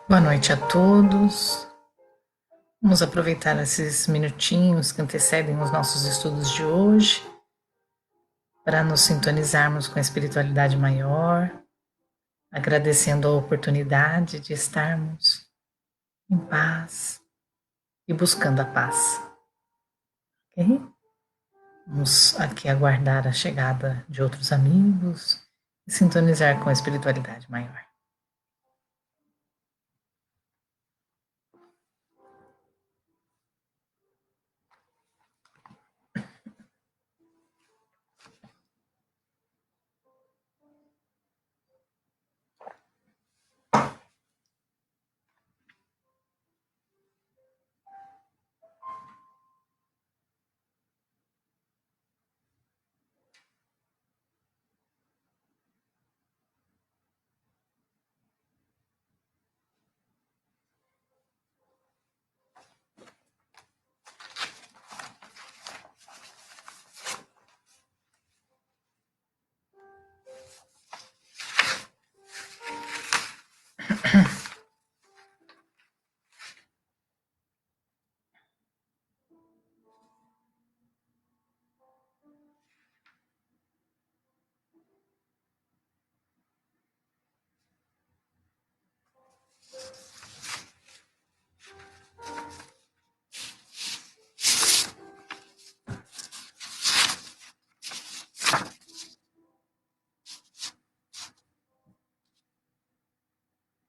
Boa noite a todos. Vamos aproveitar esses minutinhos que antecedem os nossos estudos de hoje para nos sintonizarmos com a espiritualidade maior, agradecendo a oportunidade de estarmos em paz e buscando a paz. Ok? Vamos aqui aguardar a chegada de outros amigos e sintonizar com a espiritualidade maior.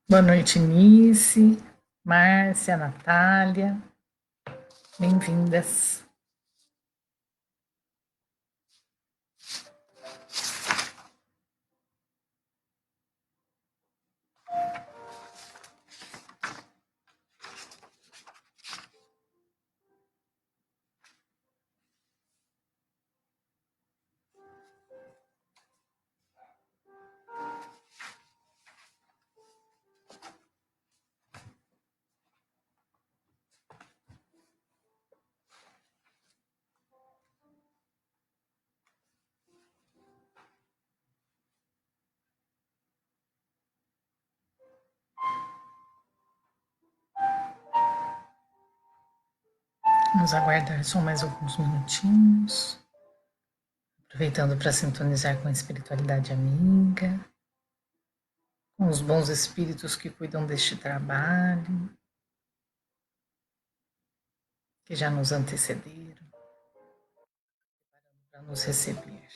Boa noite, Nice, Márcia, Natália. Bem-vindas. Vamos aguardar só mais alguns minutinhos, aproveitando para sintonizar com a espiritualidade amiga, com os bons espíritos que cuidam deste trabalho, que já nos antecederam, para nos receber.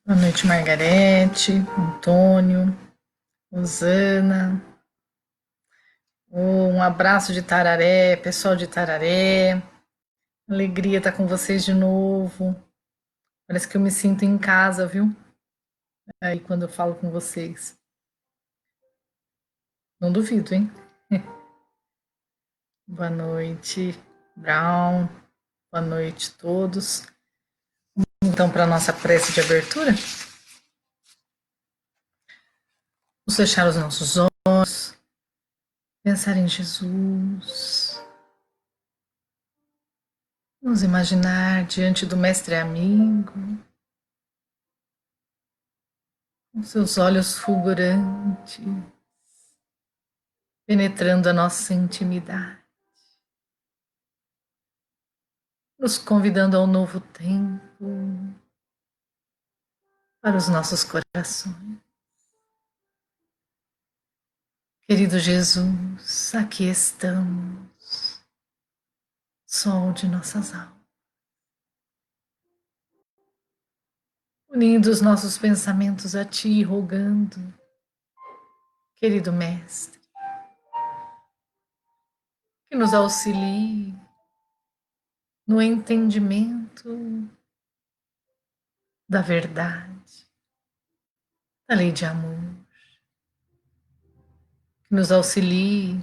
Boa noite, Margarete, Antônio, Rosana. Um abraço de Tararé, pessoal de Tararé. Alegria estar com vocês de novo. Parece que eu me sinto em casa, viu? Aí quando eu falo com vocês. Não duvido, hein? Boa noite, Brown. Boa noite a todos. Então, para a nossa prece de abertura, vamos fechar os nossos olhos, pensar em Jesus, nos imaginar diante do Mestre Amigo, com seus olhos fulgurantes, penetrando a nossa intimidade. nos convidando ao novo tempo, para os nossos corações. Querido Jesus, aqui estamos, sol de nossas almas, unindo os nossos pensamentos a Ti, rogando, querido Mestre, que nos auxilie no entendimento da verdade, da lei de amor, que nos auxilie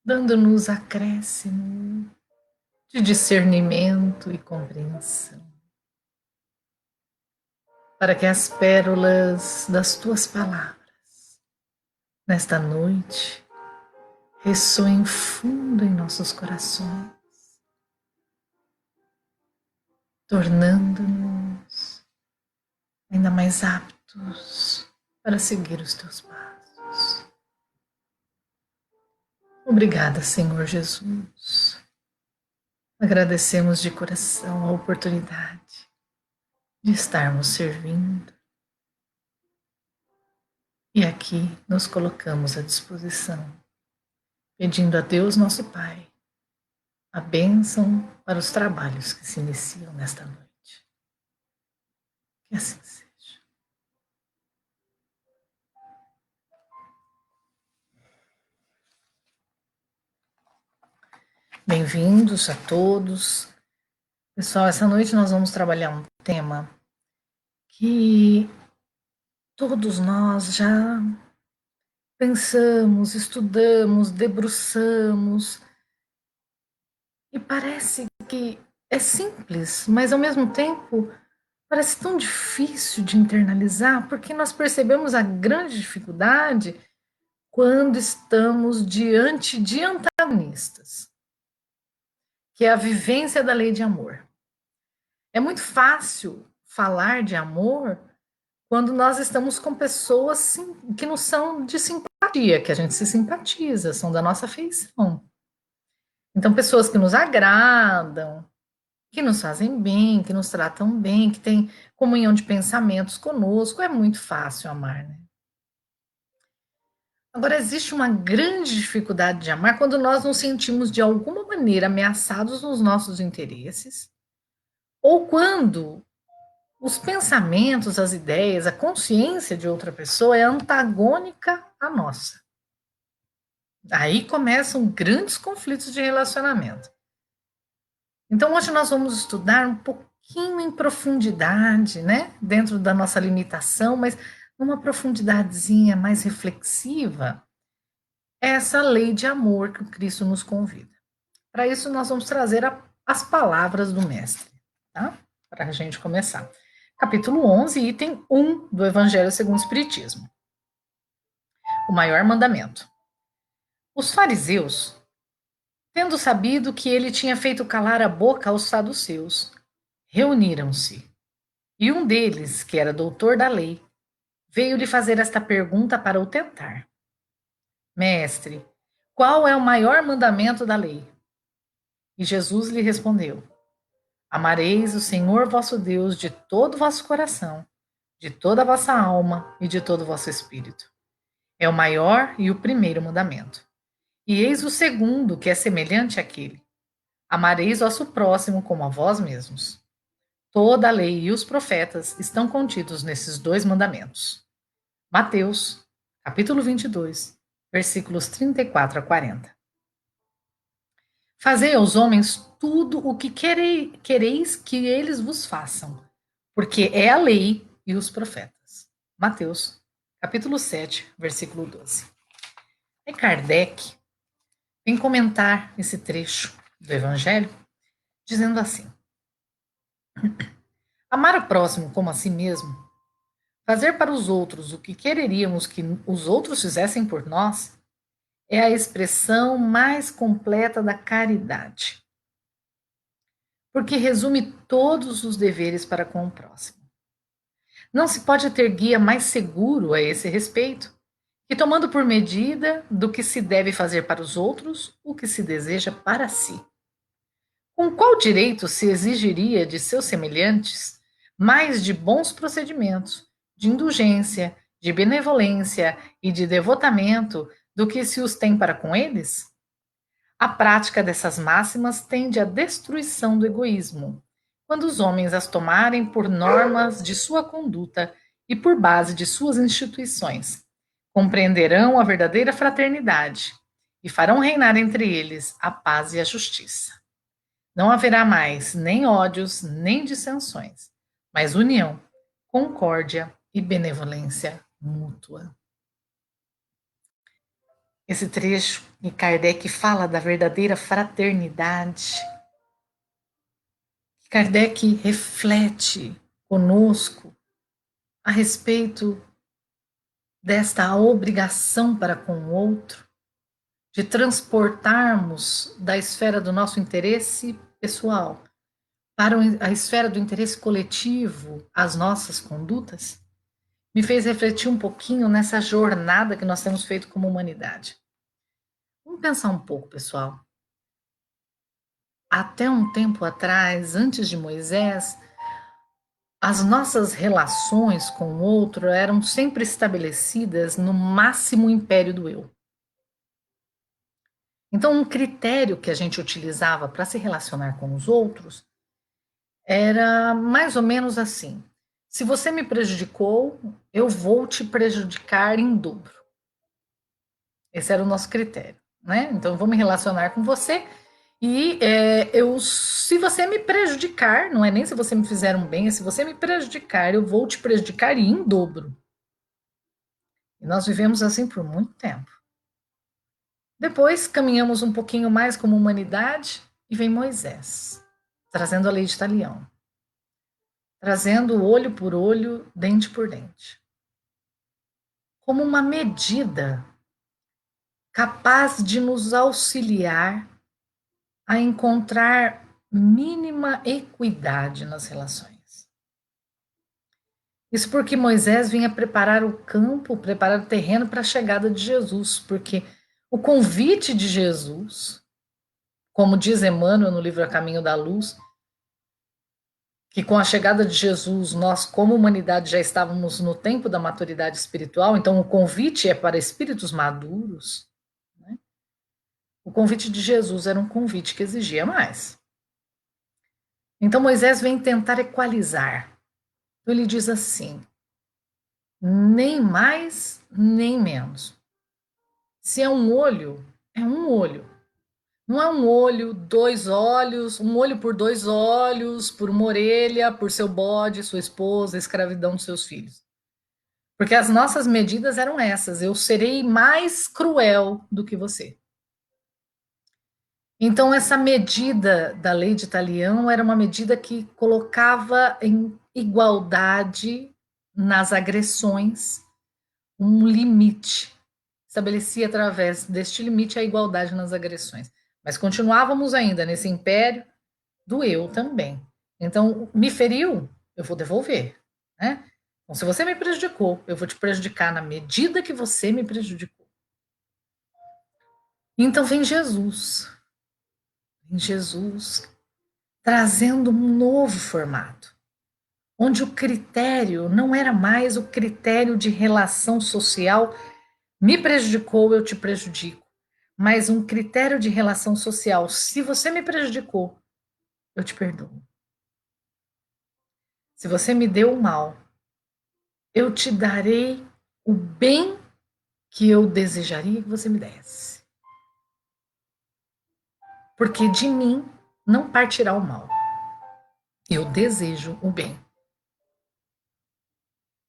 dando-nos acréscimo de discernimento e compreensão, para que as pérolas das Tuas palavras, nesta noite, ressoem fundo em nossos corações, tornando-nos ainda mais aptos para seguir os Teus passos. Obrigada, Senhor Jesus. Agradecemos de coração a oportunidade de estarmos servindo. E aqui nos colocamos à disposição, pedindo a Deus, nosso Pai, a bênção para os trabalhos que se iniciam nesta noite. Que assim seja. Bem-vindos a todos. Pessoal, essa noite nós vamos trabalhar um tema que todos nós já pensamos, estudamos, debruçamos, e parece que é simples, mas ao mesmo tempo parece tão difícil de internalizar, porque nós percebemos a grande dificuldade quando estamos diante de antagonistas, que é a vivência da lei de amor. É muito fácil falar de amor quando nós estamos com pessoas que não são de simpatia, que a gente se simpatiza, são da nossa afeição. Então, pessoas que nos agradam, que nos fazem bem, que nos tratam bem, que têm comunhão de pensamentos conosco, é muito fácil amar, né? Agora, existe uma grande dificuldade de amar quando nós nos sentimos de alguma maneira ameaçados nos nossos interesses, ou quando os pensamentos, as ideias, a consciência de outra pessoa é antagônica à nossa. Aí começam grandes conflitos de relacionamento. Então, hoje nós vamos estudar um pouquinho em profundidade, né? Dentro da nossa limitação, mas numa profundidadezinha mais reflexiva, essa lei de amor que o Cristo nos convida. Para isso, nós vamos trazer as palavras do Mestre, tá? Para a gente começar. Capítulo 11, item 1 do Evangelho segundo o Espiritismo. O maior mandamento. Os fariseus, tendo sabido que ele tinha feito calar a boca aos saduceus, reuniram-se. E um deles, que era doutor da lei, veio-lhe fazer esta pergunta para o tentar. Mestre, qual é o maior mandamento da lei? E Jesus lhe respondeu: Amareis o Senhor vosso Deus de todo o vosso coração, de toda a vossa alma e de todo o vosso espírito. É o maior e o primeiro mandamento. E eis o segundo, que é semelhante àquele. Amareis vosso próximo como a vós mesmos. Toda a lei e os profetas estão contidos nesses dois mandamentos. Mateus, capítulo 22, versículos 34 a 40. Fazei aos homens tudo o que quereis que eles vos façam, porque é a lei e os profetas. Mateus, capítulo 7, versículo 12. E Kardec vem comentar esse trecho do Evangelho, dizendo assim: amar o próximo como a si mesmo, fazer para os outros o que quereríamos que os outros fizessem por nós, é a expressão mais completa da caridade, porque resume todos os deveres para com o próximo. Não se pode ter guia mais seguro a esse respeito que tomando por medida do que se deve fazer para os outros o que se deseja para si. Com qual direito se exigiria de seus semelhantes mais de bons procedimentos, de indulgência, de benevolência e de devotamento do que se os tem para com eles? A prática dessas máximas tende à destruição do egoísmo, quando os homens as tomarem por normas de sua conduta e por base de suas instituições. Compreenderão a verdadeira fraternidade e farão reinar entre eles a paz e a justiça. Não haverá mais nem ódios, nem dissensões, mas união, concórdia e benevolência mútua. Esse trecho de Kardec fala da verdadeira fraternidade. Kardec reflete conosco a respeito desta obrigação para com o outro, de transportarmos da esfera do nosso interesse pessoal para a esfera do interesse coletivo as nossas condutas, me fez refletir um pouquinho nessa jornada que nós temos feito como humanidade. Vamos pensar um pouco, pessoal. Até um tempo atrás, antes de Moisés, as nossas relações com o outro eram sempre estabelecidas no máximo império do eu. Então, um critério que a gente utilizava para se relacionar com os outros era mais ou menos assim: se você me prejudicou, eu vou te prejudicar em dobro. Esse era o nosso critério, né? Então, eu vou me relacionar com você e se você me prejudicar, não é nem se você me fizer um bem, é se você me prejudicar, eu vou te prejudicar em dobro. E nós vivemos assim por muito tempo. Depois caminhamos um pouquinho mais como humanidade e vem Moisés, trazendo a lei de Talião, trazendo olho por olho, dente por dente, como uma medida capaz de nos auxiliar a encontrar mínima equidade nas relações. Isso porque Moisés vinha preparar o campo, preparar o terreno para a chegada de Jesus, porque o convite de Jesus, como diz Emmanuel no livro A Caminho da Luz, que com a chegada de Jesus, nós, como humanidade, já estávamos no tempo da maturidade espiritual, então o convite é para espíritos maduros. Né? O convite de Jesus era um convite que exigia mais. Então Moisés vem tentar equalizar. Então ele diz assim: nem mais, nem menos. Se é um olho, é um olho. Não é um olho, dois olhos, um olho por dois olhos, por uma orelha, por seu bode, sua esposa, a escravidão dos seus filhos. Porque as nossas medidas eram essas: eu serei mais cruel do que você. Então, essa medida da lei de Talião era uma medida que colocava em igualdade nas agressões um limite. Estabelecia através deste limite a igualdade nas agressões. Mas continuávamos ainda nesse império do eu também. Então, me feriu, eu vou devolver. Né? Então, se você me prejudicou, eu vou te prejudicar na medida que você me prejudicou. Então vem Jesus. Vem Jesus trazendo um novo formato, onde o critério não era mais o critério de relação social, me prejudicou, eu te prejudico, mas um critério de relação social, se você me prejudicou, eu te perdoo. Se você me deu o mal, eu te darei o bem que eu desejaria que você me desse. Porque de mim não partirá o mal. Eu desejo o bem.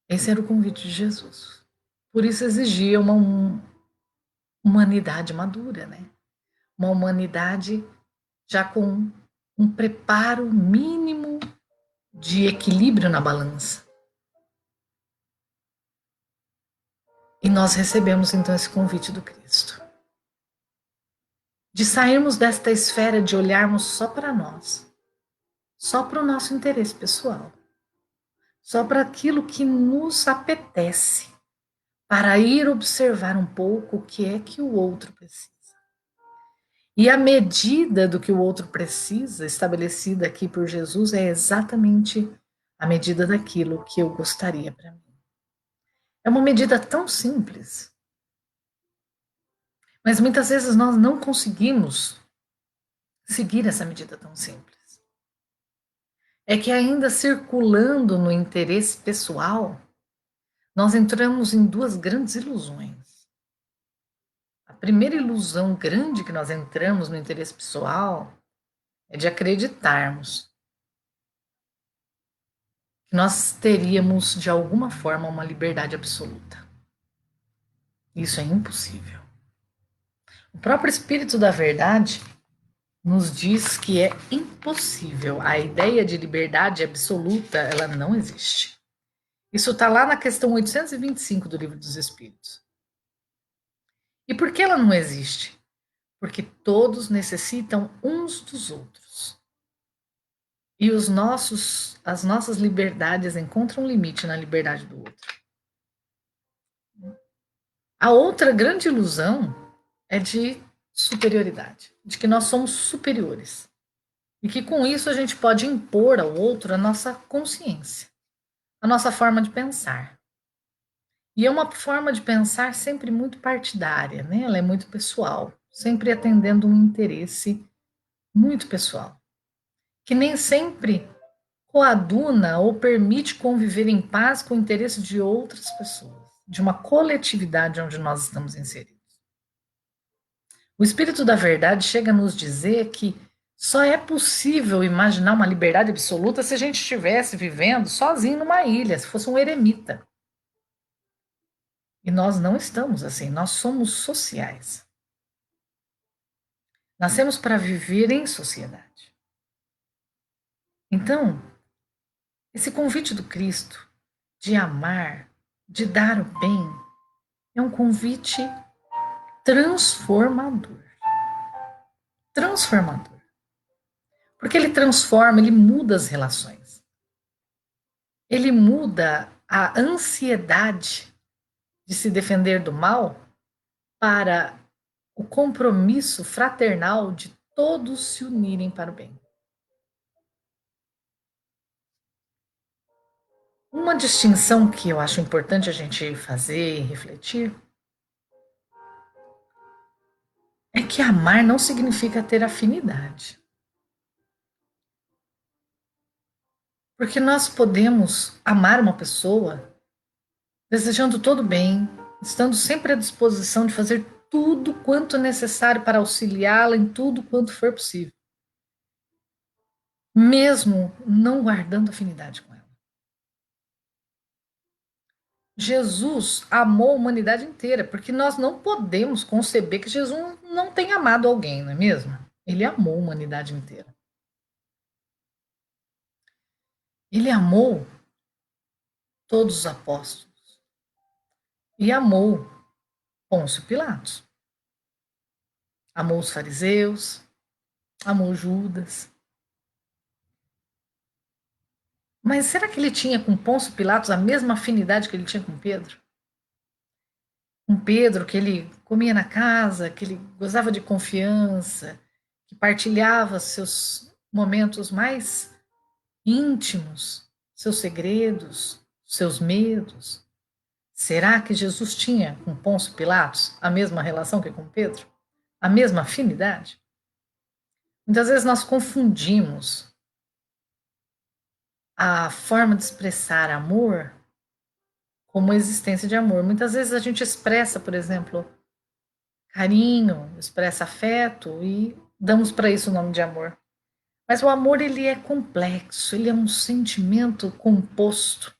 Esse era o convite de Jesus. Por isso exigia uma humanidade madura, né? Uma humanidade já com um preparo mínimo de equilíbrio na balança. E nós recebemos então esse convite do Cristo. De sairmos desta esfera de olharmos só para nós, só para o nosso interesse pessoal, só para aquilo que nos apetece, para ir observar um pouco o que é que o outro precisa. E a medida do que o outro precisa, estabelecida aqui por Jesus, é exatamente a medida daquilo que eu gostaria para mim. É uma medida tão simples, mas muitas vezes nós não conseguimos seguir essa medida tão simples. É que ainda circulando no interesse pessoal, nós entramos em duas grandes ilusões. A primeira ilusão grande que nós entramos no interesse pessoal é de acreditarmos que nós teríamos, de alguma forma, uma liberdade absoluta. Isso é impossível. O próprio Espírito da Verdade nos diz que é impossível. A ideia de liberdade absoluta, ela não existe. Isso está lá na questão 825 do Livro dos Espíritos. E por que ela não existe? Porque todos necessitam uns dos outros. E as nossas liberdades encontram limite na liberdade do outro. A outra grande ilusão é de superioridade, de que nós somos superiores. E que com isso a gente pode impor ao outro a nossa consciência, a nossa forma de pensar. E é uma forma de pensar sempre muito partidária, né? Ela é muito pessoal, sempre atendendo um interesse muito pessoal, que nem sempre coaduna ou permite conviver em paz com o interesse de outras pessoas, de uma coletividade onde nós estamos inseridos. O Espírito da Verdade chega a nos dizer que só é possível imaginar uma liberdade absoluta se a gente estivesse vivendo sozinho numa ilha, se fosse um eremita. E nós não estamos assim, nós somos sociais. Nascemos para viver em sociedade. Então, esse convite do Cristo de amar, de dar o bem, é um convite transformador. Transformador. Porque ele transforma, ele muda as relações. Ele muda a ansiedade de se defender do mal para o compromisso fraternal de todos se unirem para o bem. Uma distinção que eu acho importante a gente fazer e refletir é que amar não significa ter afinidade. Porque nós podemos amar uma pessoa desejando todo bem, estando sempre à disposição de fazer tudo quanto é necessário para auxiliá-la em tudo quanto for possível, mesmo não guardando afinidade com ela. Jesus amou a humanidade inteira, porque nós não podemos conceber que Jesus não tenha amado alguém, não é mesmo? Ele amou a humanidade inteira. Ele amou todos os apóstolos e amou Pôncio Pilatos. Amou os fariseus, amou Judas. Mas será que ele tinha com Pôncio Pilatos a mesma afinidade que ele tinha com Pedro? Com Pedro, que ele comia na casa, que ele gozava de confiança, que partilhava seus momentos mais íntimos, seus segredos, seus medos. Será que Jesus tinha com Pôncio Pilatos a mesma relação que com Pedro? A mesma afinidade? Muitas vezes nós confundimos a forma de expressar amor como existência de amor. Muitas vezes a gente expressa, por exemplo, carinho, expressa afeto e damos para isso o nome de amor. Mas o amor ele é complexo, ele é um sentimento composto.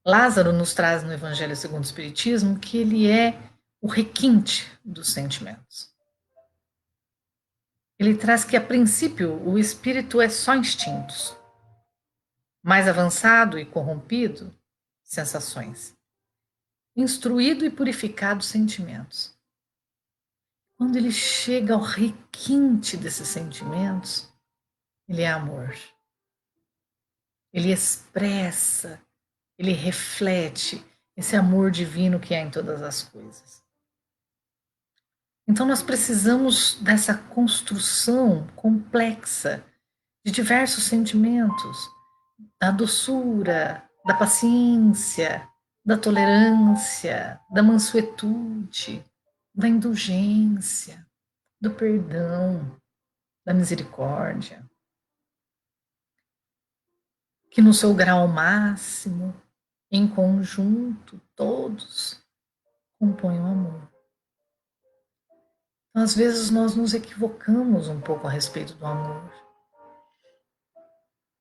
Lázaro nos traz no Evangelho segundo o Espiritismo que ele é o requinte dos sentimentos. Ele traz que, a princípio, o espírito é só instintos. Mais avançado e corrompido, sensações. Instruído e purificado, sentimentos. Quando ele chega ao requinte desses sentimentos, ele é amor. Ele expressa, ele reflete esse amor divino que há em todas as coisas. Então nós precisamos dessa construção complexa de diversos sentimentos, da doçura, da paciência, da tolerância, da mansuetude, da indulgência, do perdão, da misericórdia, que no seu grau máximo, em conjunto, todos compõem o amor. Então, às vezes nós nos equivocamos um pouco a respeito do amor.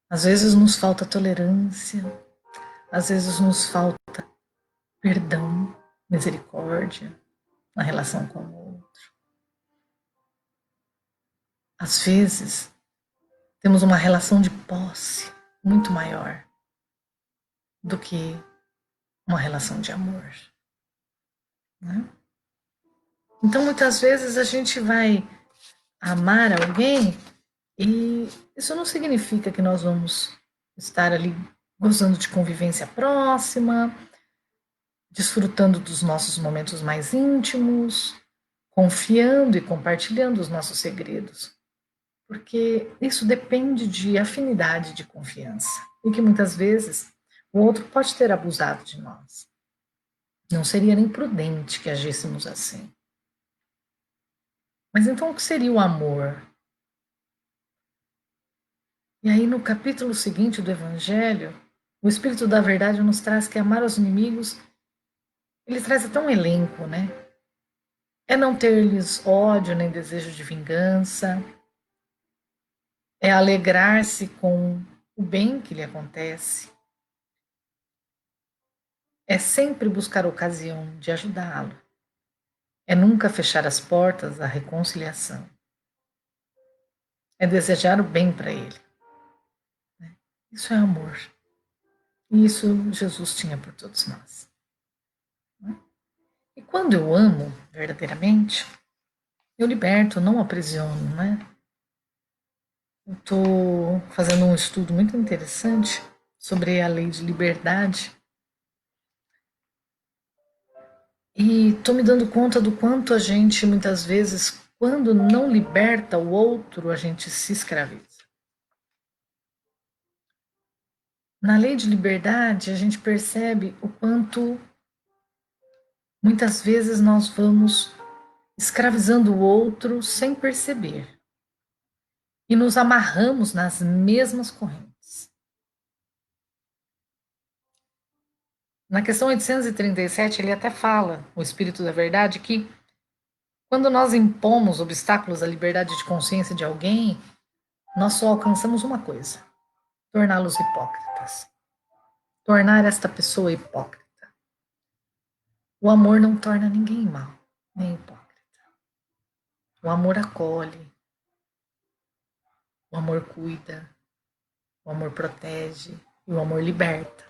Às vezes nos falta tolerância, às vezes nos falta perdão, misericórdia na relação com o outro. Às vezes temos uma relação de posse muito maior do que uma relação de amor. Né? Então, muitas vezes a gente vai amar alguém e isso não significa que nós vamos estar ali gozando de convivência próxima, desfrutando dos nossos momentos mais íntimos, confiando e compartilhando os nossos segredos. Porque isso depende de afinidade de confiança. E que muitas vezes o outro pode ter abusado de nós. Não seria nem prudente que agíssemos assim. Mas então o que seria o amor? E aí no capítulo seguinte do Evangelho, o Espírito da Verdade nos traz que amar os inimigos, ele traz até um elenco, né? É não ter-lhes ódio nem desejo de vingança, é alegrar-se com o bem que lhe acontece, é sempre buscar ocasião de ajudá-lo, é nunca fechar as portas à reconciliação, é desejar o bem para ele. Isso é amor. E isso Jesus tinha por todos nós. E quando eu amo verdadeiramente, eu liberto, não aprisiono, né? Eu estou fazendo um estudo muito interessante sobre a lei de liberdade e estou me dando conta do quanto a gente, muitas vezes, quando não liberta o outro, a gente se escraviza. Na lei de liberdade, a gente percebe o quanto muitas vezes nós vamos escravizando o outro sem perceber e nos amarramos nas mesmas correntes. Na questão 837, ele até fala, o Espírito da Verdade, que quando nós impomos obstáculos à liberdade de consciência de alguém, nós só alcançamos uma coisa: torná-los hipócritas. Tornar esta pessoa hipócrita. O amor não torna ninguém mal, nem hipócrita. O amor acolhe, o amor cuida, o amor protege e o amor liberta.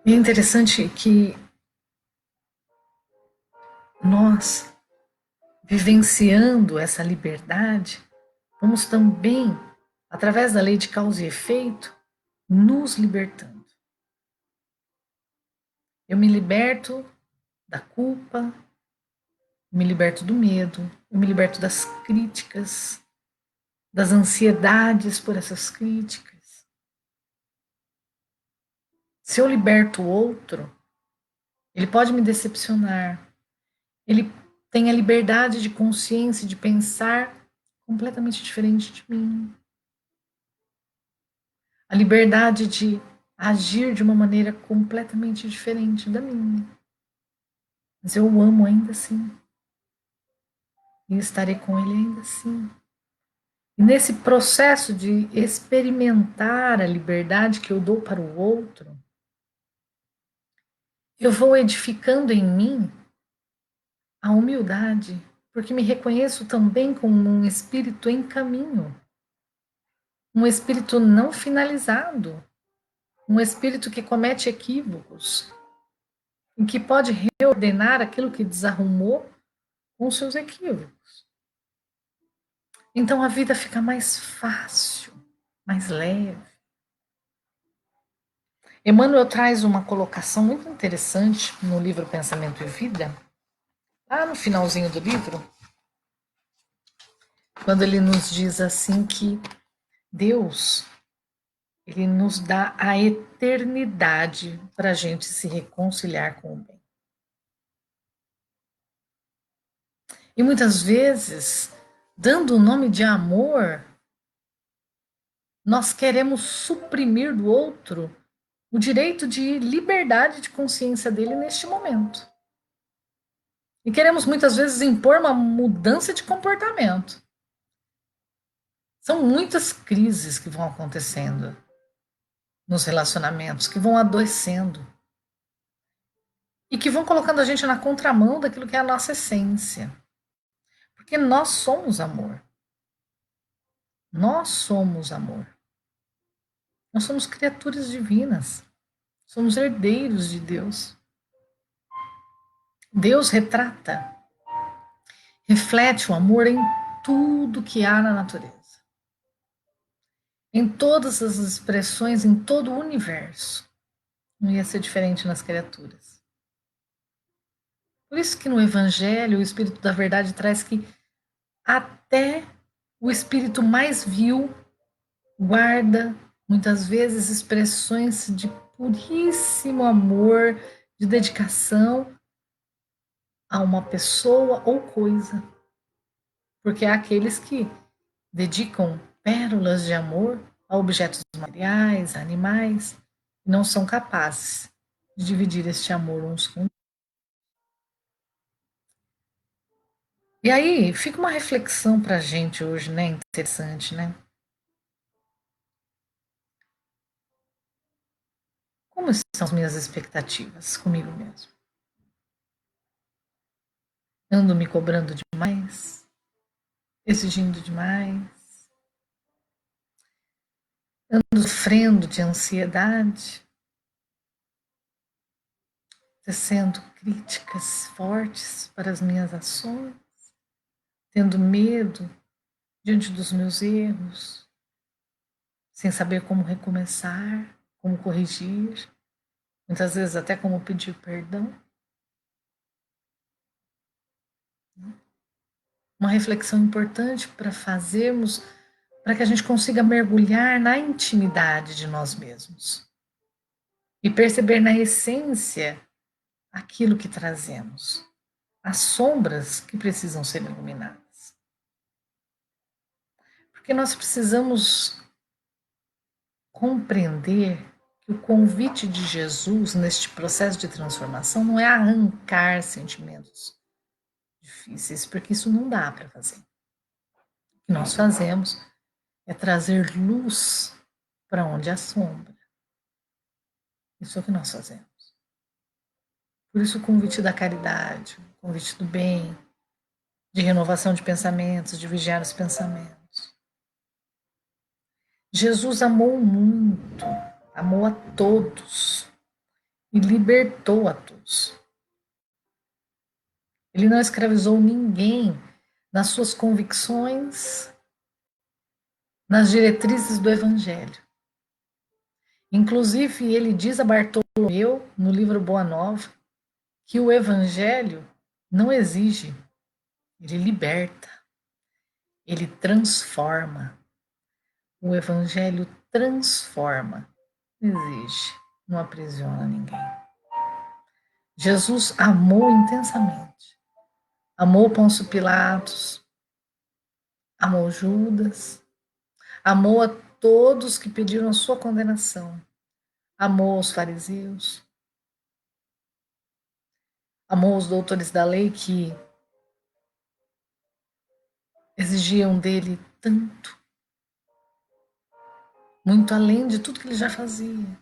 E é interessante que nós, vivenciando essa liberdade, vamos também, através da lei de causa e efeito, nos libertando. Eu me liberto da culpa, eu me liberto do medo, eu me liberto das críticas, das ansiedades por essas críticas. Se eu liberto o outro, ele pode me decepcionar, ele tem a liberdade de consciência, de pensar completamente diferente de mim. A liberdade de agir de uma maneira completamente diferente da minha. Mas eu o amo ainda assim. E estarei com ele ainda assim. E nesse processo de experimentar a liberdade que eu dou para o outro, eu vou edificando em mim a humildade, porque me reconheço também como um espírito em caminho, um espírito não finalizado, um espírito que comete equívocos, e que pode reordenar aquilo que desarrumou com seus equívocos. Então a vida fica mais fácil, mais leve. Emmanuel traz uma colocação muito interessante no livro Pensamento e Vida, Lá no finalzinho do livro, quando ele nos diz assim que Deus, ele nos dá a eternidade para a gente se reconciliar com o bem. E muitas vezes, dando o nome de amor, nós queremos suprimir do outro o direito de liberdade de consciência dele neste momento. E queremos muitas vezes impor uma mudança de comportamento. São muitas crises que vão acontecendo nos relacionamentos, que vão adoecendo e que vão colocando a gente na contramão daquilo que é a nossa essência. Porque nós somos amor. Nós somos amor. Nós somos criaturas divinas. Somos herdeiros de Deus. Deus retrata, reflete o amor em tudo que há na natureza. Em todas as expressões, em todo o universo. Não ia ser diferente nas criaturas. Por isso que no Evangelho o Espírito da Verdade traz que até o espírito mais vil guarda, muitas vezes, expressões de puríssimo amor, de dedicação a uma pessoa ou coisa. Porque há aqueles que dedicam pérolas de amor a objetos materiais, a animais, e não são capazes de dividir este amor uns com os outros. E aí fica uma reflexão para a gente hoje, né? Interessante, né? Como estão as minhas expectativas comigo mesmo? Ando me cobrando demais? Exigindo demais? Ando sofrendo de ansiedade? Tecendo críticas fortes para as minhas ações? Tendo medo diante dos meus erros? Sem saber como recomeçar, como corrigir? Muitas vezes até como pedir perdão? Uma reflexão importante para fazermos, para que a gente consiga mergulhar na intimidade de nós mesmos e perceber na essência aquilo que trazemos, as sombras que precisam ser iluminadas. Porque nós precisamos compreender que o convite de Jesus neste processo de transformação não é arrancar sentimentos difíceis, porque isso não dá para fazer. O que nós fazemos é trazer luz para onde há sombra. Isso é o que nós fazemos. Por isso o convite da caridade, o convite do bem, de renovação de pensamentos, de vigiar os pensamentos. Jesus amou muito, amou a todos e libertou a todos. Ele não escravizou ninguém nas suas convicções, nas diretrizes do Evangelho. Inclusive, ele diz a Bartolomeu, no livro Boa Nova, que o Evangelho não exige, ele liberta, ele transforma. O Evangelho transforma, não exige, não aprisiona ninguém. Jesus amou intensamente. Amou Pôncio Pilatos, amou Judas, amou a todos que pediram a sua condenação, amou os fariseus, amou os doutores da lei que exigiam dele tanto, muito além de tudo que ele já fazia,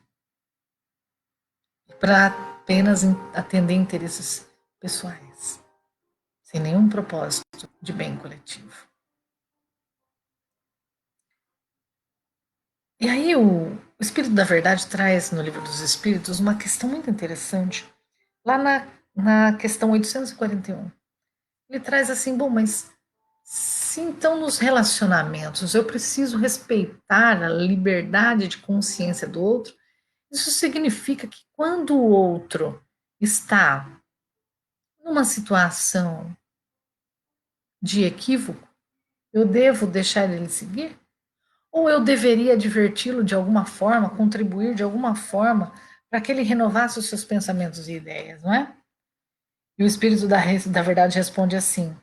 para apenas atender interesses pessoais, sem nenhum propósito de bem coletivo. E aí o Espírito da Verdade traz no Livro dos Espíritos uma questão muito interessante, lá na questão 841. Ele traz assim, bom, mas se então nos relacionamentos eu preciso respeitar a liberdade de consciência do outro, isso significa que quando o outro está numa situação de equívoco, eu devo deixar ele seguir? Ou eu deveria adverti-lo de alguma forma, contribuir de alguma forma para que ele renovasse os seus pensamentos e ideias, não é? E o Espírito da Verdade responde assim,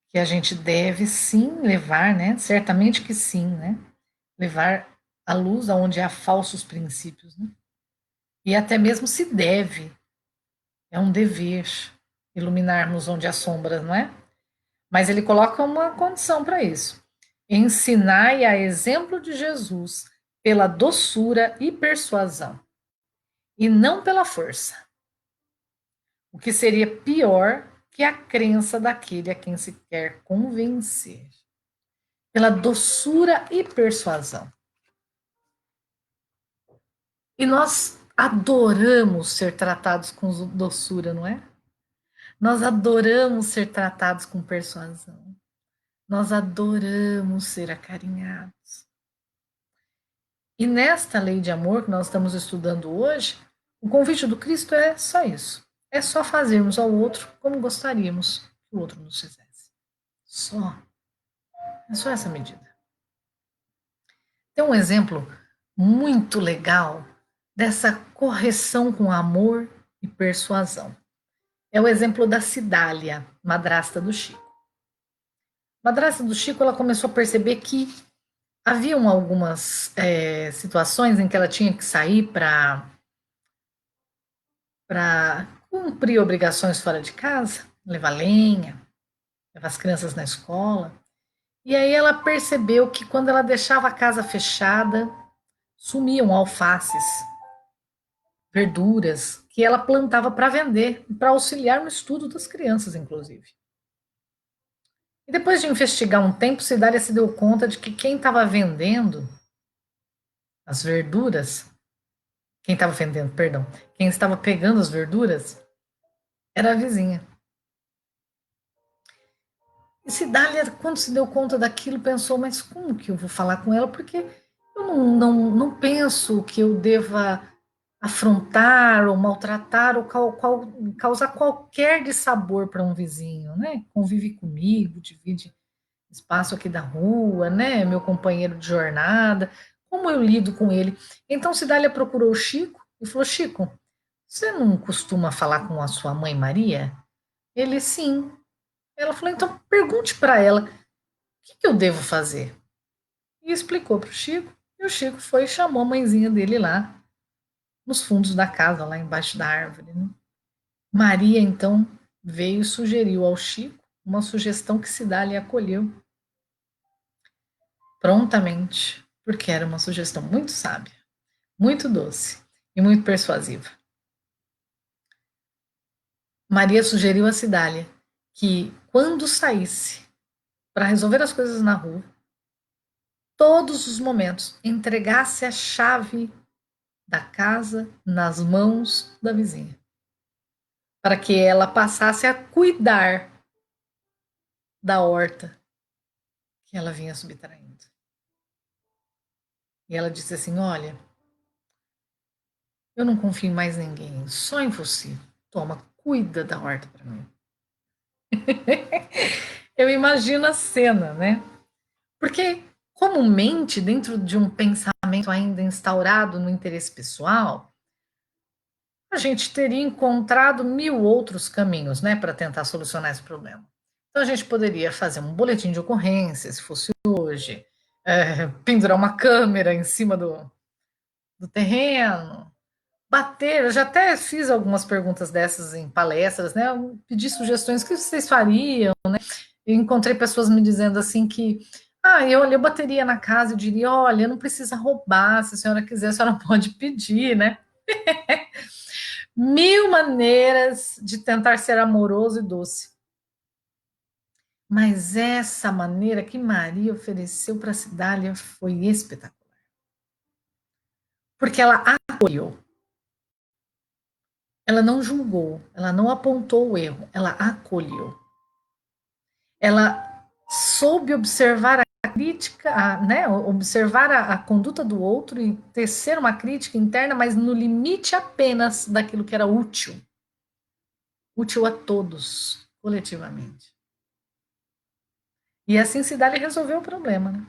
que a gente deve sim levar, né? Certamente que sim, né? Levar a luz aonde há falsos princípios, né? E até mesmo se deve, é um dever iluminarmos onde há sombras, não é? Mas ele coloca uma condição para isso. Ensinai a exemplo de Jesus pela doçura e persuasão, e não pela força, o que seria pior que a crença daquele a quem se quer convencer. Pela doçura e persuasão. E nós adoramos ser tratados com doçura, não é? Nós adoramos ser tratados com persuasão. Nós adoramos ser acarinhados. E nesta lei de amor que nós estamos estudando hoje, o convite do Cristo é só isso. É só fazermos ao outro como gostaríamos que o outro nos fizesse. Só. É só essa medida. Tem um exemplo muito legal dessa correção com amor e persuasão. É o exemplo da Cidália, madrasta do Chico. A madrasta do Chico, ela começou a perceber que haviam algumas situações em que ela tinha que sair para cumprir obrigações fora de casa, levar lenha, levar as crianças na escola. E aí ela percebeu que quando ela deixava a casa fechada, sumiam alfaces, verduras que ela plantava para vender, para auxiliar no estudo das crianças, inclusive. E depois de investigar um tempo, Cidália se deu conta de que quem estava vendendo as verduras, quem estava vendendo, perdão, quem estava pegando as verduras era a vizinha. E Cidália, quando se deu conta daquilo, pensou: mas como que eu vou falar com ela? Porque eu não penso que eu deva afrontar ou maltratar ou causar qualquer dissabor para um vizinho, né? Convive comigo, divide espaço aqui da rua, né? Meu companheiro de jornada. Como eu lido com ele? Então Cidália procurou o Chico e falou: Chico, você não costuma falar com a sua mãe Maria? Ele, sim. Ela falou: então pergunte para ela o que eu devo fazer. E explicou para o Chico. E o Chico foi e chamou a mãezinha dele lá, nos fundos da casa, lá embaixo da árvore. Né? Maria, então, veio e sugeriu ao Chico uma sugestão que Cidália acolheu prontamente, porque era uma sugestão muito sábia, muito doce e muito persuasiva. Maria sugeriu a Cidália que, quando saísse para resolver as coisas na rua, todos os momentos entregasse a chave da casa nas mãos da vizinha, para que ela passasse a cuidar da horta que ela vinha subtraindo. E ela disse assim: olha, eu não confio em mais ninguém, só em você. Toma, cuida da horta para mim. Eu imagino a cena, né? Porque comumente, dentro de um pensamento ainda instaurado no interesse pessoal, a gente teria encontrado mil outros caminhos, né, para tentar solucionar esse problema. Então a gente poderia fazer um boletim de ocorrência, se fosse hoje, pendurar uma câmera em cima do terreno, bater. Eu já até fiz algumas perguntas dessas em palestras, né? Eu pedi sugestões que vocês fariam, né? Eu encontrei pessoas me dizendo assim que eu bateria na casa e diria: olha, não precisa roubar, se a senhora quiser, a senhora pode pedir, né? Mil maneiras de tentar ser amoroso e doce. Mas essa maneira que Maria ofereceu para Cidália foi espetacular. Porque ela acolheu. Ela não julgou, ela não apontou o erro, ela acolheu. Ela soube observar a crítica, né, observar a conduta do outro e tecer uma crítica interna, mas no limite apenas daquilo que era útil. útil a todos, coletivamente. E assim se dá-lhe resolver o problema. Né?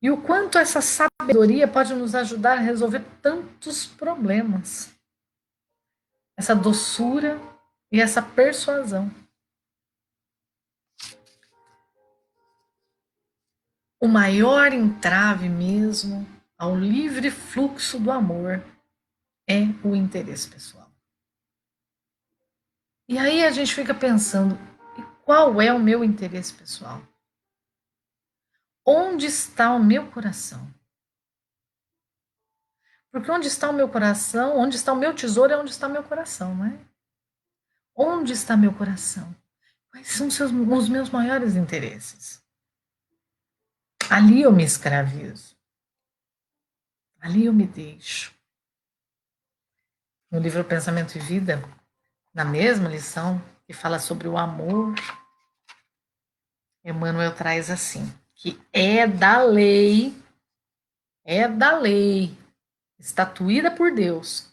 E o quanto essa sabedoria pode nos ajudar a resolver tantos problemas. Essa doçura e essa persuasão. O maior entrave mesmo ao livre fluxo do amor é o interesse pessoal. E aí a gente fica pensando, e qual é o meu interesse pessoal? Onde está o meu coração? Porque onde está o meu coração, onde está o meu tesouro é onde está o meu coração, não é? Onde está meu coração? Quais são os meus maiores interesses? Ali eu me escravizo. Ali eu me deixo. No livro Pensamento e Vida, na mesma lição, que fala sobre o amor, Emmanuel traz assim, que é da lei, estatuída por Deus,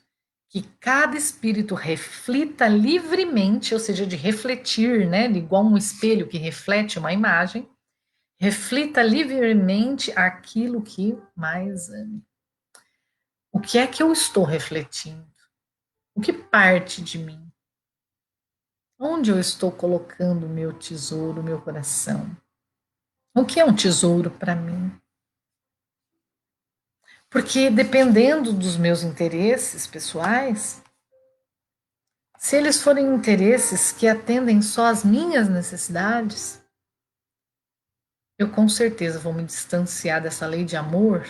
que cada espírito reflita livremente, ou seja, de refletir, né, igual um espelho que reflete uma imagem, reflita livremente aquilo que mais ame. O que é que eu estou refletindo? O que parte de mim? Onde eu estou colocando o meu tesouro, o meu coração? O que é um tesouro para mim? Porque dependendo dos meus interesses pessoais, se eles forem interesses que atendem só às minhas necessidades, eu com certeza vou me distanciar dessa lei de amor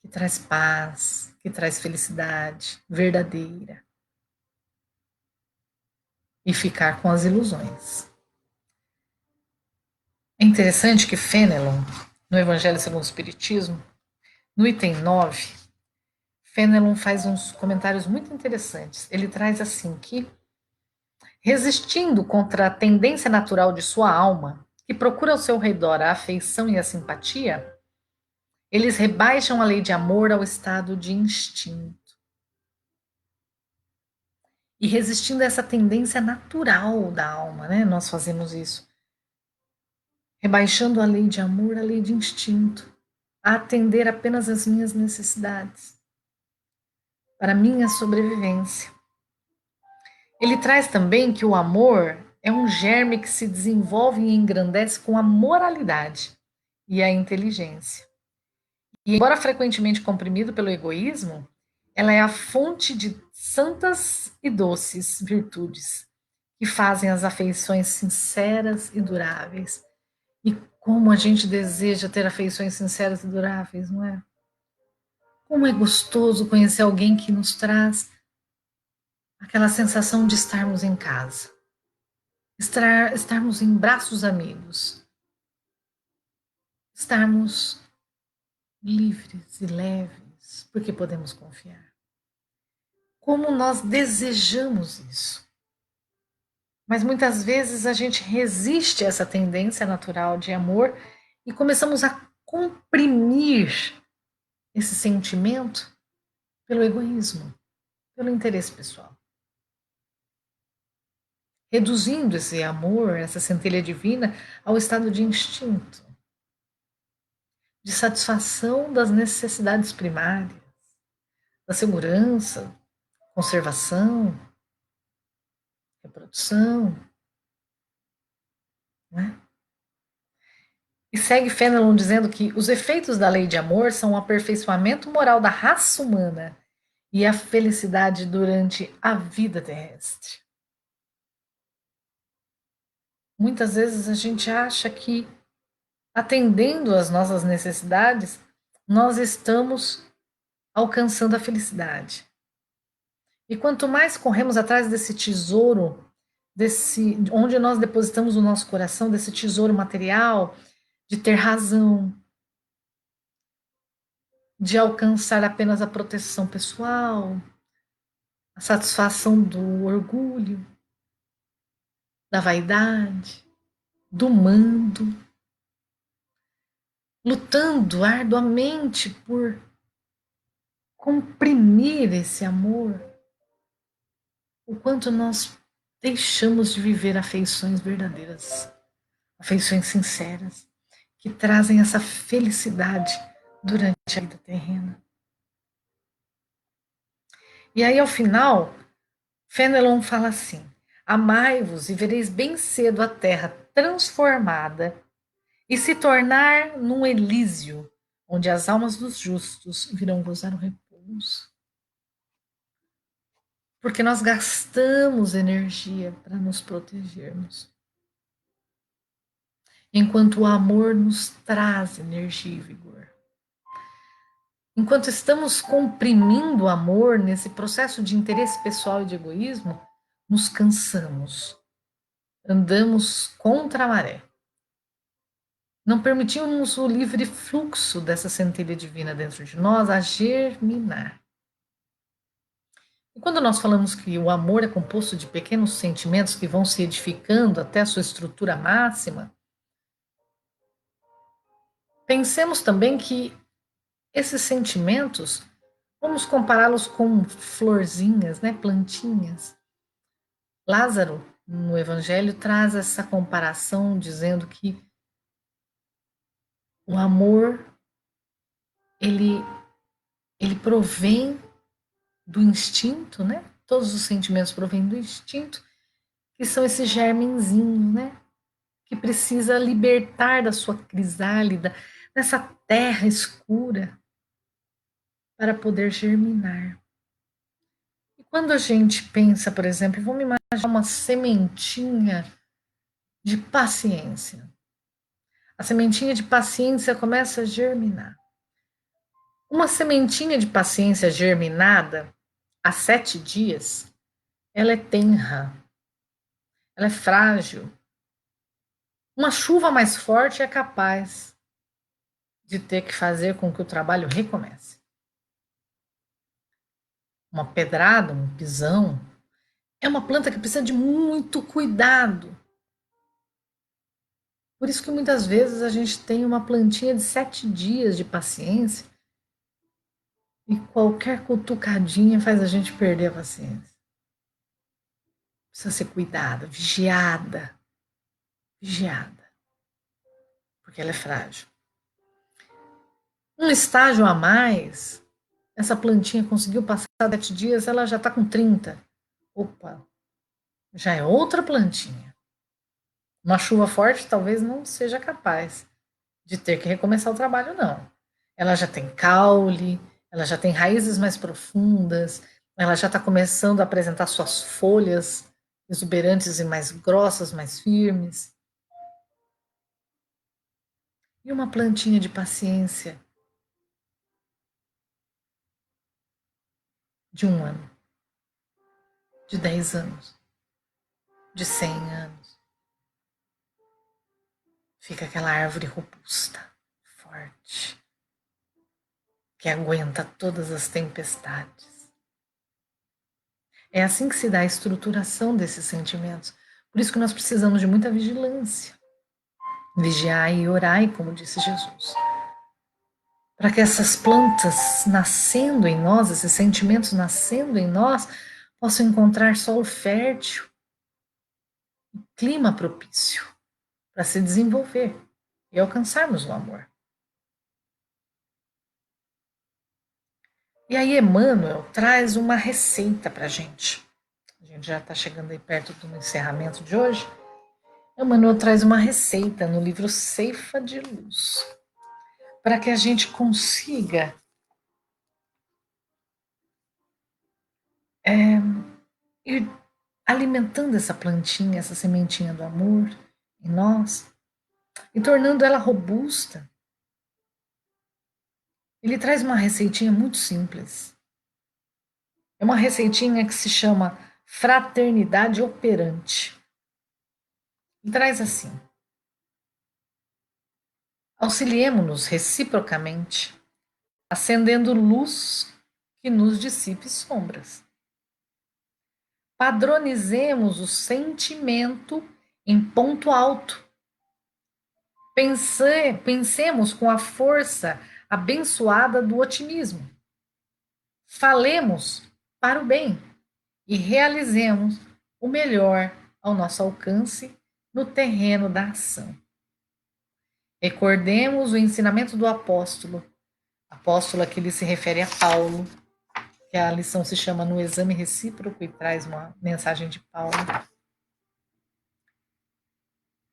que traz paz, que traz felicidade verdadeira e ficar com as ilusões. É interessante que Fenelon, no Evangelho segundo o Espiritismo, no item 9, Fenelon faz uns comentários muito interessantes. Ele traz assim que, resistindo contra a tendência natural de sua alma, que procura ao seu redor a afeição e a simpatia, eles rebaixam a lei de amor ao estado de instinto. E resistindo a essa tendência natural da alma, né? Nós fazemos isso. Rebaixando a lei de amor à lei de instinto, a atender apenas às minhas necessidades, para minha sobrevivência. Ele traz também que o amor é um germe que se desenvolve e engrandece com a moralidade e a inteligência. E, embora frequentemente comprimido pelo egoísmo, ela é a fonte de santas e doces virtudes que fazem as afeições sinceras e duráveis. E como a gente deseja ter afeições sinceras e duráveis, não é? Como é gostoso conhecer alguém que nos traz aquela sensação de estarmos em casa, estarmos em braços amigos, estarmos livres e leves, porque podemos confiar. Como nós desejamos isso. Mas muitas vezes a gente resiste a essa tendência natural de amor e começamos a comprimir esse sentimento pelo egoísmo, pelo interesse pessoal. Reduzindo esse amor, essa centelha divina, ao estado de instinto, de satisfação das necessidades primárias, da segurança, conservação, reprodução, né? E segue Fenelon dizendo que os efeitos da lei de amor são o aperfeiçoamento moral da raça humana e a felicidade durante a vida terrestre. Muitas vezes a gente acha que, atendendo às nossas necessidades, nós estamos alcançando a felicidade. E quanto mais corremos atrás desse tesouro, onde nós depositamos o nosso coração, desse tesouro material, de ter razão, de alcançar apenas a proteção pessoal, a satisfação do orgulho, da vaidade, do mando, lutando arduamente por comprimir esse amor, o quanto nós deixamos de viver afeições verdadeiras, afeições sinceras, que trazem essa felicidade durante a vida terrena. E aí, ao final, Fenelon fala assim: amai-vos e vereis bem cedo a terra transformada e se tornar num Elísio, onde as almas dos justos virão gozar o repouso. Porque nós gastamos energia para nos protegermos, enquanto o amor nos traz energia e vigor. Enquanto estamos comprimindo o amor nesse processo de interesse pessoal e de egoísmo, nos cansamos, andamos contra a maré. Não permitimos o livre fluxo dessa centelha divina dentro de nós a germinar. E quando nós falamos que o amor é composto de pequenos sentimentos que vão se edificando até a sua estrutura máxima, pensemos também que esses sentimentos, vamos compará-los com florzinhas, né, plantinhas. Lázaro, no Evangelho, traz essa comparação dizendo que o amor, ele, ele provém do instinto, né? Todos os sentimentos provêm do instinto, que são esses germenzinhos, né? Que precisa libertar da sua crisálida, dessa terra escura, para poder germinar. E quando a gente pensa, por exemplo, vamos imaginar uma sementinha de paciência. A sementinha de paciência começa a germinar. Uma sementinha de paciência germinada, há 7 dias, ela é tenra, ela é frágil. Uma chuva mais forte é capaz de ter que fazer com que o trabalho recomece. Uma pedrada, um pisão, é uma planta que precisa de muito cuidado. Por isso que muitas vezes a gente tem uma plantinha de 7 dias de paciência e qualquer cutucadinha faz a gente perder a paciência. Precisa ser cuidada, vigiada, porque ela é frágil. Um estágio a mais, essa plantinha conseguiu passar 7 dias, ela já está com 30. Opa, já é outra plantinha. Uma chuva forte talvez não seja capaz de ter que recomeçar o trabalho, não. Ela já tem caule, ela já tem raízes mais profundas, ela já está começando a apresentar suas folhas exuberantes e mais grossas, mais firmes. E uma plantinha de paciência de 1 ano, de 10 anos, de 100 anos. Fica aquela árvore robusta, forte, que aguenta todas as tempestades. É assim que se dá a estruturação desses sentimentos. Por isso que nós precisamos de muita vigilância. Vigiai e orai, como disse Jesus. Para que essas plantas nascendo em nós, esses sentimentos nascendo em nós, possam encontrar solo fértil, clima propício para se desenvolver e alcançarmos o amor. E aí Emmanuel traz uma receita para a gente. A gente já está chegando aí perto do encerramento de hoje. Emmanuel traz uma receita no livro Ceifa de Luz, para que a gente consiga ir alimentando essa plantinha, essa sementinha do amor em nós e tornando ela robusta. Ele traz uma receitinha muito simples. É uma receitinha que se chama Fraternidade Operante. Ele traz assim: auxiliemo-nos reciprocamente, acendendo luz que nos dissipe sombras. Padronizemos o sentimento em ponto alto. Pensemos com a força abençoada do otimismo. Falemos para o bem e realizemos o melhor ao nosso alcance no terreno da ação. Recordemos o ensinamento do apóstolo aqui ele se refere a Paulo, que a lição se chama No Exame Recíproco e traz uma mensagem de Paulo.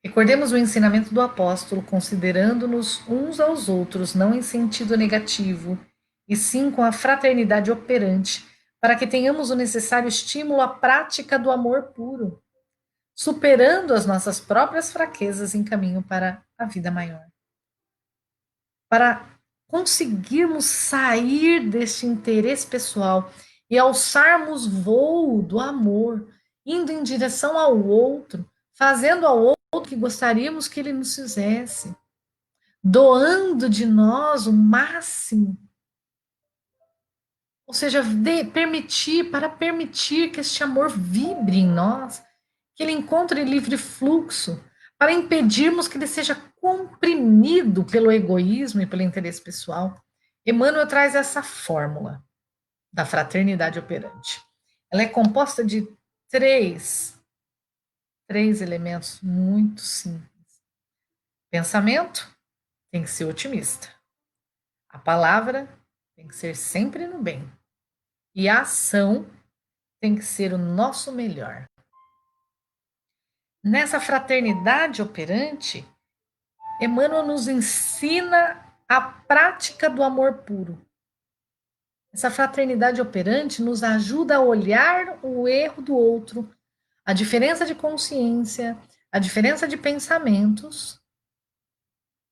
Recordemos o ensinamento do apóstolo, considerando-nos uns aos outros, não em sentido negativo, e sim com a fraternidade operante, para que tenhamos o necessário estímulo à prática do amor puro, superando as nossas próprias fraquezas em caminho para a vida maior. Para conseguirmos sair deste interesse pessoal e alçarmos voo do amor, indo em direção ao outro, fazendo ao outro o que gostaríamos que ele nos fizesse, doando de nós o máximo. Ou seja, permitir que este amor vibre em nós, que ele encontre livre fluxo, para impedirmos que ele seja comprimido pelo egoísmo e pelo interesse pessoal. Emmanuel traz essa fórmula da fraternidade operante. Ela é composta de três elementos muito simples. Pensamento tem que ser otimista. A palavra tem que ser sempre no bem. E a ação tem que ser o nosso melhor. Nessa fraternidade operante, Emmanuel nos ensina a prática do amor puro. Essa fraternidade operante nos ajuda a olhar o erro do outro, a diferença de consciência, a diferença de pensamentos,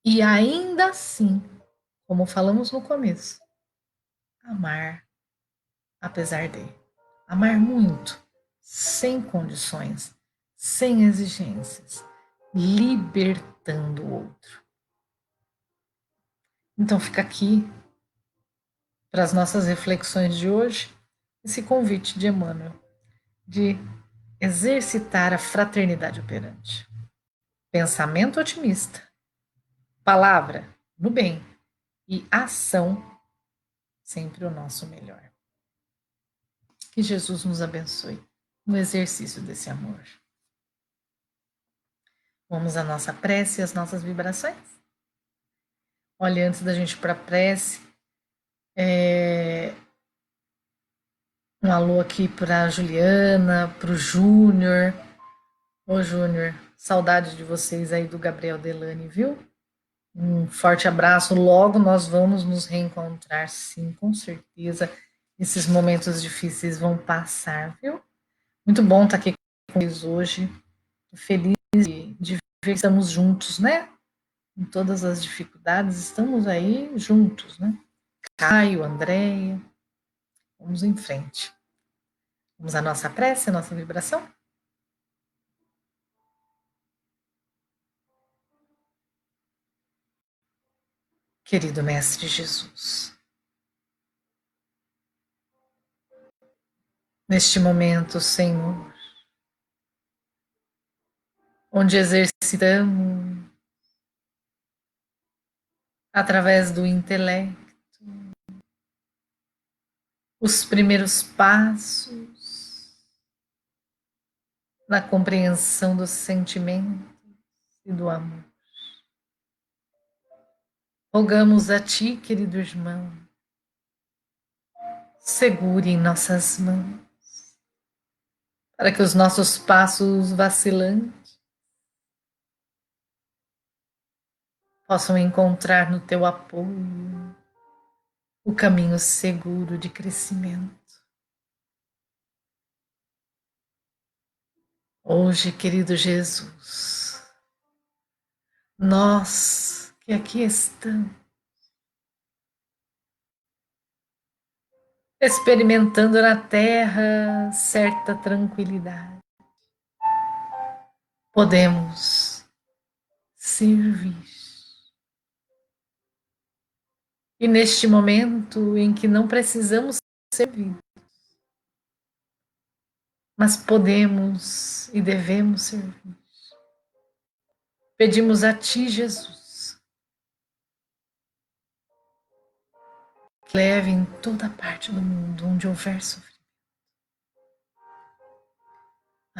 e ainda assim, como falamos no começo, amar apesar de. Amar muito, sem condições, sem exigências, libertando o outro. Então fica aqui, para as nossas reflexões de hoje, esse convite de Emmanuel de exercitar a fraternidade operante. Pensamento otimista, palavra no bem e ação sempre o nosso melhor. Que Jesus nos abençoe no exercício desse amor. Vamos à nossa prece e às nossas vibrações? Olha, antes da gente ir para a prece, um alô aqui para a Juliana, para o Júnior. Ô, Júnior, saudade de vocês aí do Gabriel Delane, viu? Um forte abraço. Logo nós vamos nos reencontrar, sim, com certeza. Esses momentos difíceis vão passar, viu? Muito bom estar aqui com vocês hoje. Feliz de ver que estamos juntos, né? Em todas as dificuldades, estamos aí juntos, né? Caio, Andréia, vamos em frente. Vamos à nossa prece, à nossa vibração? Querido Mestre Jesus, neste momento, Senhor, onde exercitamos através do intelecto os primeiros passos na compreensão dos sentimentos e do amor. Rogamos a Ti, querido irmão, segure em nossas mãos, para que os nossos passos vacilantes possam encontrar no Teu apoio o caminho seguro de crescimento. Hoje, querido Jesus, nós que aqui estamos, experimentando na terra certa tranquilidade, podemos servir. E neste momento em que não precisamos servir, mas podemos e devemos servir, pedimos a Ti, Jesus, que leve em toda parte do mundo onde houver sofrimento,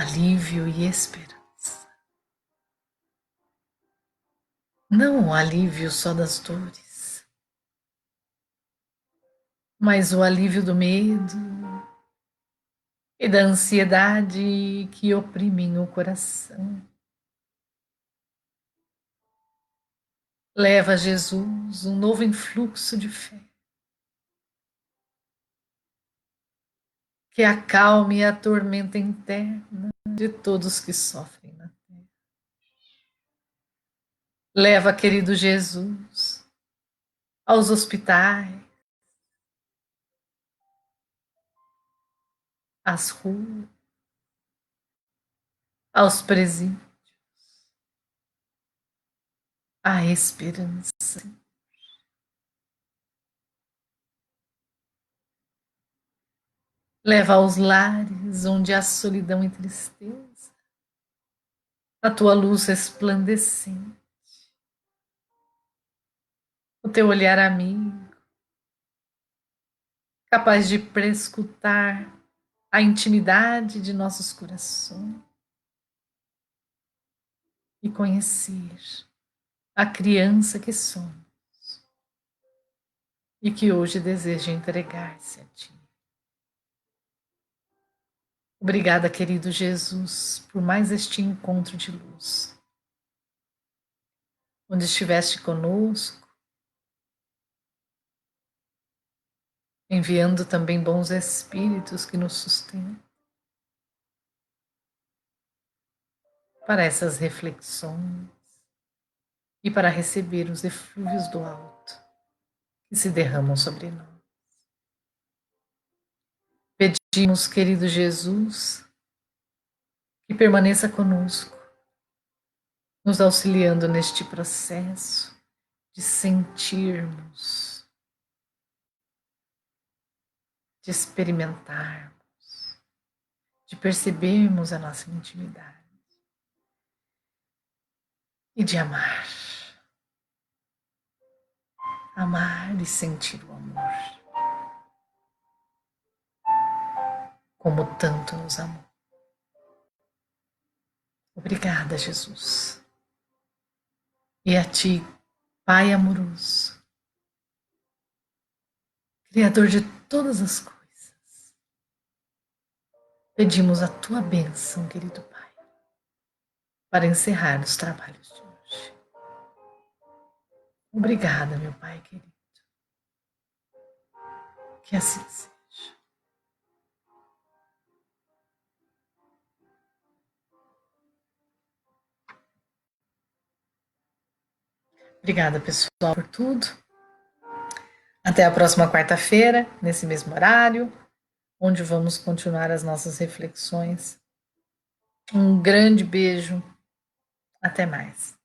alívio e esperança. Não o alívio só das dores, mas o alívio do medo e da ansiedade que oprimem o coração. Leva a Jesus um novo influxo de fé, que acalme a tormenta interna de todos que sofrem na terra. Leva, querido Jesus, aos hospitais, às ruas, aos presídios, a esperança. Leva aos lares onde há solidão e tristeza, a tua luz resplandecente, o teu olhar amigo, capaz de prescutar a intimidade de nossos corações e conhecer a criança que somos e que hoje deseja entregar-se a ti. Obrigada, querido Jesus, por mais este encontro de luz, onde estiveste conosco, enviando também bons espíritos que nos sustentam para essas reflexões e para receber os eflúvios do alto que se derramam sobre nós. Pedimos, querido Jesus, que permaneça conosco, nos auxiliando neste processo de sentirmos, de experimentarmos, de percebermos a nossa intimidade e de amar. Amar e sentir o amor, como tanto nos amou. Obrigada, Jesus. E a ti, Pai amoroso, Criador de todas as coisas, pedimos a tua bênção, querido Pai, para encerrar os trabalhos de hoje. Obrigada, meu Pai querido. Que assim seja. Obrigada, pessoal, por tudo. Até a próxima quarta-feira, nesse mesmo horário, onde vamos continuar as nossas reflexões. Um grande beijo. Até mais.